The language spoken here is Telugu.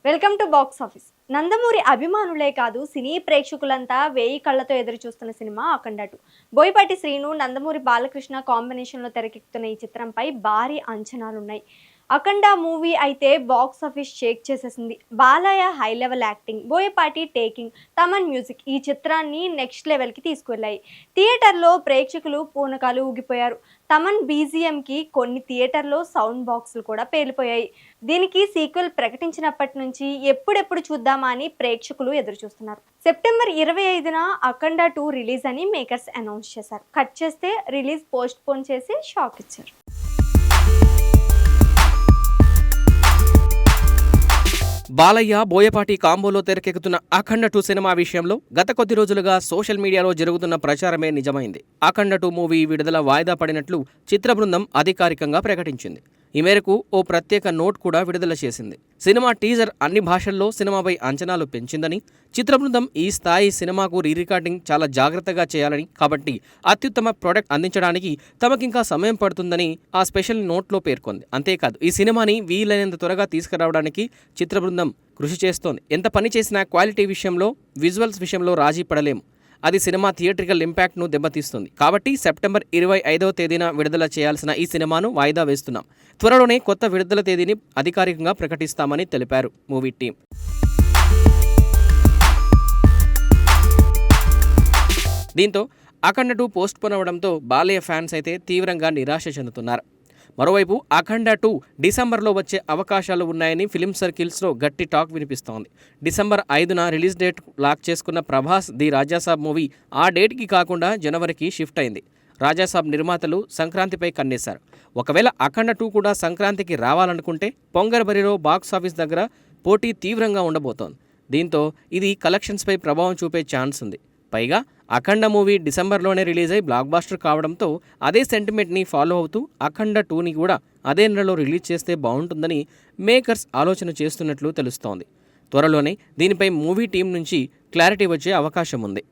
Welcome to box office. Nandamuri అభిమానులే కాదు సినీ ప్రేక్షకులంతా వేయి కళ్లతో ఎదురు చూస్తున్న సినిమా అఖండ 2. బోయపాటి శ్రీను, నందమూరి బాలకృష్ణ కాంబినేషన్లో తెరకెక్కుతున్న ఈ చిత్రంపై భారీ అంచనాలున్నాయి. అఖండ మూవీ అయితే బాక్స్ ఆఫీస్ షేక్ చేసేసింది. Balayya high level acting, Boyapati taking, Thaman music ఈ చిత్రాన్ని నెక్స్ట్ లెవెల్కి తీసుకువెళ్ళాయి. థియేటర్లో ప్రేక్షకులు పూనకాలు ఊగిపోయారు. తమన్ బీజిఎంకి కొన్ని థియేటర్లో సౌండ్ బాక్సులు కూడా పేలిపోయాయి. దీనికి సీక్వెల్ ప్రకటించినప్పటి నుంచి ఎప్పుడెప్పుడు చూద్దామా అని ప్రేక్షకులు ఎదురు చూస్తున్నారు. సెప్టెంబర్ 25న అఖండ 2 రిలీజ్ అని మేకర్స్ అనౌన్స్ చేశారు. కట్ చేస్తే రిలీజ్ పోస్ట్ పోన్ చేసి షాక్ ఇచ్చారు. బాలయ్య బోయపాటి కాంబోలో తెరకెక్కుతున్న అఖండ 2 సినిమా విషయంలో గత కొద్ది రోజులుగా సోషల్ మీడియాలో జరుగుతున్న ప్రచారమే నిజమైంది. అఖండ 2 మూవీ విడుదల వాయిదా పడినట్లు చిత్ర బృందం అధికారికంగా ప్రకటించింది. ఈ మేరకు ఓ ప్రత్యేక నోట్ కూడా విడుదల చేసింది. సినిమా టీజర్ అన్ని భాషల్లో సినిమాపై అంచనాలు పెంచిందని, చిత్ర బృందం ఈ స్థాయి సినిమాకు రీరికార్డింగ్ చాలా జాగ్రత్తగా చేయాలని, కాబట్టి అత్యుత్తమ ప్రొడక్ట్ అందించడానికి తమకింకా సమయం పడుతుందని ఆ స్పెషల్ నోట్లో పేర్కొంది. అంతేకాదు, ఈ సినిమాని వీలైనంత త్వరగా తీసుకురావడానికి చిత్ర బృందం కృషి చేస్తోంది. ఎంత పని చేసినా క్వాలిటీ విషయంలో, విజువల్స్ విషయంలో రాజీ పడలేము. అది సినిమా థియేట్రికల్ ఇంపాక్ట్ను దెబ్బతీస్తుంది. కాబట్టి సెప్టెంబర్ 25వ తేదీన విడుదల చేయాల్సిన ఈ సినిమాను వాయిదా వేస్తున్నాం. త్వరలోనే కొత్త విడుదల తేదీని అధికారికంగా ప్రకటిస్తామని తెలిపారు మూవీ టీం. దీంతో అఖండ 2 పోస్ట్ పోన్ అవడంతో బాలయ్య ఫ్యాన్స్ అయితే తీవ్రంగా నిరాశ చెందుతున్నారు. మరోవైపు అఖండ 2 డిసెంబర్లో వచ్చే అవకాశాలు ఉన్నాయని ఫిలిం సర్కిల్స్లో గట్టి టాక్ వినిపిస్తోంది. డిసెంబర్ 5న రిలీజ్ డేట్ లాక్ చేసుకున్న ప్రభాస్ ది రాజాసాబ్ మూవీ ఆ డేట్కి కాకుండా జనవరికి షిఫ్ట్ అయింది. రాజాసాబ్ నిర్మాతలు సంక్రాంతిపై కన్నేశారు. ఒకవేళ అఖండ 2 కూడా సంక్రాంతికి రావాలనుకుంటే పొంగరబరిలో బాక్స్ ఆఫీస్ దగ్గర పోటీ తీవ్రంగా ఉండబోతోంది. దీంతో ఇది కలెక్షన్స్పై ప్రభావం చూపే ఛాన్స్ ఉంది. పైగా అఖండ మూవీ డిసెంబర్లోనే రిలీజ్ అయి బ్లాక్ బాస్టర్ కావడంతో అదే సెంటిమెంట్ని ఫాలో అవుతూ అఖండ 2ని కూడా అదే నెలలో రిలీజ్ చేస్తే బాగుంటుందని మేకర్స్ ఆలోచన చేస్తున్నట్లు తెలుస్తోంది. త్వరలోనే దీనిపై మూవీ టీం నుంచి క్లారిటీ వచ్చే అవకాశం ఉంది.